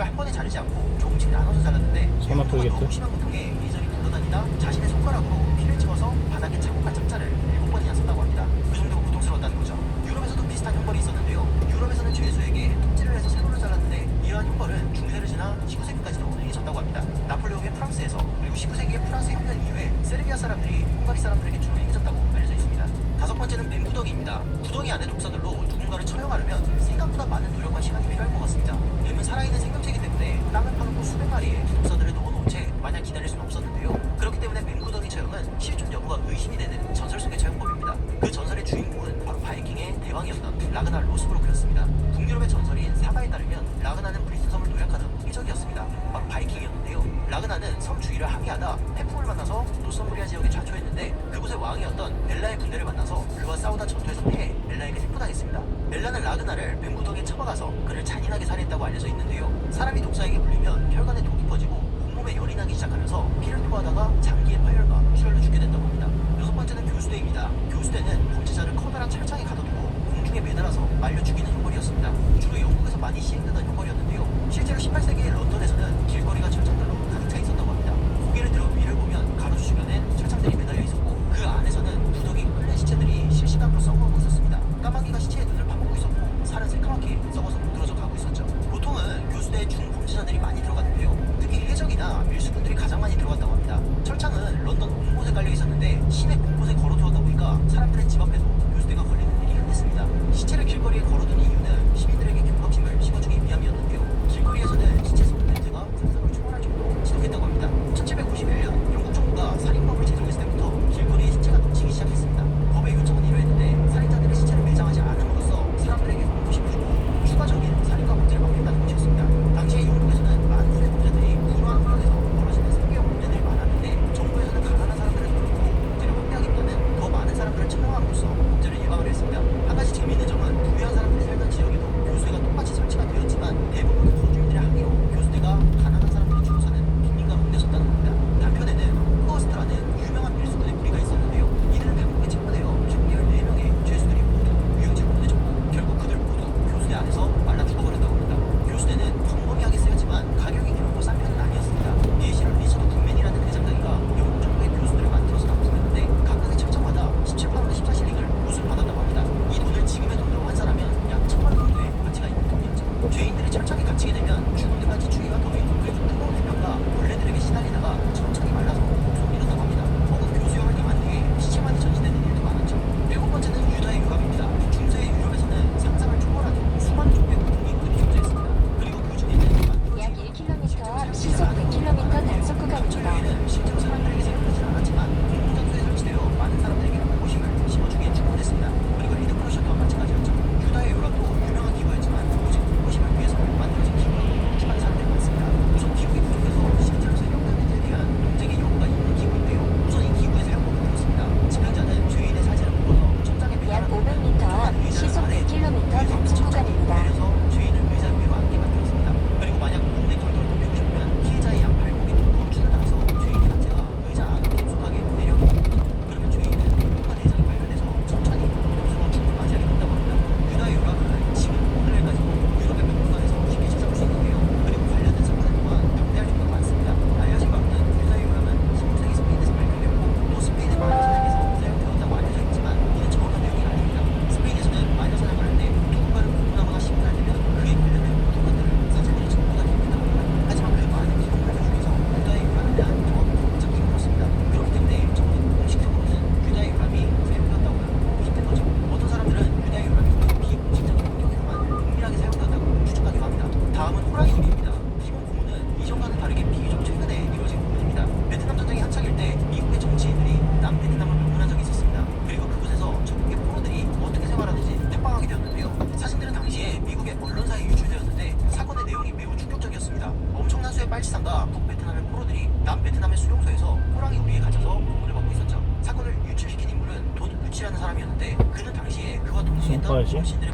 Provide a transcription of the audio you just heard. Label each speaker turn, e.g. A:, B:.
A: 손가락을 한 번에 자르지 않고 조금씩 나눠서 잘랐는데
B: 손아프겠죠?
A: 너무 심한 고통에 예전이 굴러다니다 자신의 손가락으로 피를 찍어서 바닥에 자국한 참자를 7번이나 썼다고 합니다. 그 정도로 고통스러웠다는 거죠. 유럽에서도 비슷한 형벌이 있었는데요. 유럽에서는 죄수에게 톱질을 해서 세로를 잘랐는데 이러한 형벌은 중세를 지나 19세기까지도 행해졌다고 합니다. 나폴레옹의 프랑스에서 그리고 19세기의 프랑스 혁명 이후에 세르비아 사람들이 헝가리 사람들에게 주로 행해졌다고 알려져 있습니다. 다섯 번째는 뱀구덩이입니다. 구덩이 안의 독사들로 누군가를 처형하려면 생각보다 많은 노력과 시간이 필요할 것 같습니다. 뱀은 살아있는 생명체이기 때문에 땅을 파놓고 수백 마리의 독사들을 넣어놓은 채 마냥 기다릴 수는 없었는데요. 그렇기 때문에 뱀구덩이 처형은 실존 여부가 의심이 되는 전설 속의 처형법입니다. 그 전설의 주인공은 바로 바이킹의 대왕이었던 라그나 로스브로크였습니다. 북유럽의 전설인 사가에 따르면 라그나는 브리튼 섬을 노략하던 해적이었습니다. 바로 바이킹이었는데요. 라그나는 섬 주위를 항해하다 태풍을 만나서 노썸브리아 지역에 자초했는데 그곳의 왕이었던 벨라의 군대를 만나서 그와 싸우다 전투에서 패해 벨라에게 체포당했습니다. 벨라는 라그나를 뱀구덩이에 쳐박아서 그를 잔인하게 살해했다고 알려져 있는데요. 사람이 독사에게 물리면 혈관에 독이 퍼지고 온몸에 열이 나기 시작하면서 피를 토하다가 장기의 파열과 출혈로 죽게 된다고 합니다. 여섯 번째는 교수대입니다. 교수대는 범죄자를 커다란 철창에 가둬두고 공중에 매달아서 말려 죽이는 형벌이었습니다. 주로 영국에서 많이 시행되던 형벌이었는데요. 실제로 18세기의 런던에서는 길거리가 철창들로 가득 차 있었다고 합니다. 고개를 들어 위를 보면 가로수 주변엔 철창들이 매달려 있었고 그 안에서는 구덩이 끓는 시체들이 실시간으로 썩어가고 있었습니다. 까마귀가 시체의 눈을 파먹고 있었고 살은 새까맣게 썩어서 무드러져 가고 있었죠. 보통은 교수대에 중범죄자들이 많이 들어갔는데요. 특히 해적이나 밀수꾼들이 가장 많이 들어갔다고 합니다. 철창은 런던 온 곳에 깔려 있었는데 시내 곳곳에 걸어두었다 보니까 사람들의 집 앞에도 교수대가 걸리는 일이 흔했습니다. 시체를 길거리에 걸어둔 이유는 시민들에게 경각심을 심어주기 위함이었는데요. 길거리에서는 시체 속 냄새가 상상을 초월할 정도로 지독했다고 합니다. 1751년 영국 정부가 살인법을 제정했을 때부터 길거리에 시체가 넘치기 시작했습니다. 법의 요청은 이러했는데 살인자들의 시체를 매장하지 않음으로써 사람들에게 공포심을 주고 추가적인 살인과 범죄를 막겠다는 것이었습니다. 당시에 영국에서는 많은 살인범죄들이 불우한 환경에서 벌어지는 생계형 문제들이 많았는데 정부에서는 가난한 사람들을 돌보고 범죄를 확대하기보다는 더 많은 사람들을 처형함으로써 범죄를 예방을 했습니다. 한 가지 재미있는 점은 부유한 사람들이 살던 지역에도 교수대가 똑같이 설치가 되었지만 대부분 거주민들의 항의로 교수대가 가난한 사람들이 주로 사는 빈민가 옮겨졌다는 겁니다. 단편에는 코어스트라는 유명한 밀수꾼의 무리가 있었는데요. 이들은 당국에 체포되어 총 14명의 죄수들이 모두 유영지로 보내졌고 결국 그들 모두 교수대 안에서 말라 죽어버렸다고 합니다. 교수대는 평범하게 쓰였지만 가격이 결코 싼 편은 아니었습니다. 예시로 리처드 굿맨이라는 대장장이가 영국 정부의 교수들을 만들어서 납품했는데 각각의 철저마다 17파운드 14실링을 보수를 받았다고 합니다. 이 돈을 지금의 돈으로 환산하면 약 1000만 원 정도의 가치가 있는 돈이었죠. 죄인들이 철창에 갇히게 되면 죽은 데까지 추위와 더위 그리고 뜨거운 해변과 벌레들에게 시달리다가 천천히 말라서 목숨을 잃었다고 합니다. 혹은 교수형을 당한 뒤에 시체만이 전시되는 일도 많았죠. 일곱 번째는 유다의 유감입니다. 중세의 유럽에서는 상상을 초월하는 수많은 종류의 고통이 존재했습니다. 그리고 그 중에는
C: 약 1km 앞 시속 100km 단속 구간입니다.
A: 철저히는 실제로 사람들에게 사용되진 않았지만 공공장소에 설치되어 많은 사람들에게 공포심을 심어주기에 충분했습니다. 그리고 리드크로셔트와 마찬가지였죠. 유다의 요람도 유명한 기구였지만 오직 공포심을 위해서 만들어진 기구라고 추가하는 사람들이 많습니다. 우선 기구의 부족해서 실제로 사용되는 데 대한 논쟁의 여부가 있는 기구인데요. 우선 이 기구의 사용법은 그렇습니다. 집행자는 죄인의 사진을 묶어서 천장에
C: 약
A: 매달아
C: 500m 앞 시속 100km 단속 구간입니다.
A: 내려서 죄인을 의자 위로 앉게 만들었습니다. 그리고 만약 몸에 덜덜 덮이고 싶으면 피해자의 양 발목에 더 추락해서 죄인의 상체가 의자 안으로 깊숙하게 내려옵니다. 그러면 죄인은 몸과 내장이 발현돼서 천천히 고통스러운 죽음을 맞이하게 된다고 합니다. 유다의 요람은 지금 오늘날까지도 유럽의 몇 군가에서 쉽게 찾아볼 수 있는데요. 그리고 관련된 사건을 또한 방대할 정도로 많습니다. 알려진 바로는 유다의 요람은 16세기 스페인에서 발견되었고 또 스페인의 마녀 사냥에서 사용되었다고 알려져 있지만 이는 정확한 내용이 아닙니다. 스페인에서는 마녀 사냥을 할 때 누군가를 고문하거나 신문할 때면 그에 관련된 모든 것들을 사진으로 증거가 됩니다. 하지만 그 많은 기록물 중에서 유다의 요람에 대한 정확한 못 찾기 힘들었습니다. 그렇기 때문에 정부는 공식적으로는 유다의 요람이 사용되었다고 보고 싶은 거죠. 어떤 사람들은 유다의 요람이 비공식적인 환경에서만 은밀하게 사용되었다고 추측하기도 합니다. 다음은 호랑이 요리입니다. 이번 고문은 이전과는 다르게 비교적 최근에 이루어진 고문입니다. 베트남 전쟁이 한창일 때 미국의 정치인들이 남베트남을 방문한 적이 있었습니다. 그리고 그곳에서 적국의 포로들이 어떻게 생활하는지 탐방하게 되었는데요. 사진들은 당시에 미국의 언론사에 유출되었는데 사건의 내용이 매우 충격적이었습니다. 엄청난 수의 빨치산과 북베트남의 포로들이 남베트남의 수용소에서 호랑이 우리에 갇혀서 고문을 받고 있었죠. 사건을 유출시킨 인물은 돈 루치라는 사람이었는데 그는 당시에 그와 동승했던
B: 손가락이?
A: 정치인들의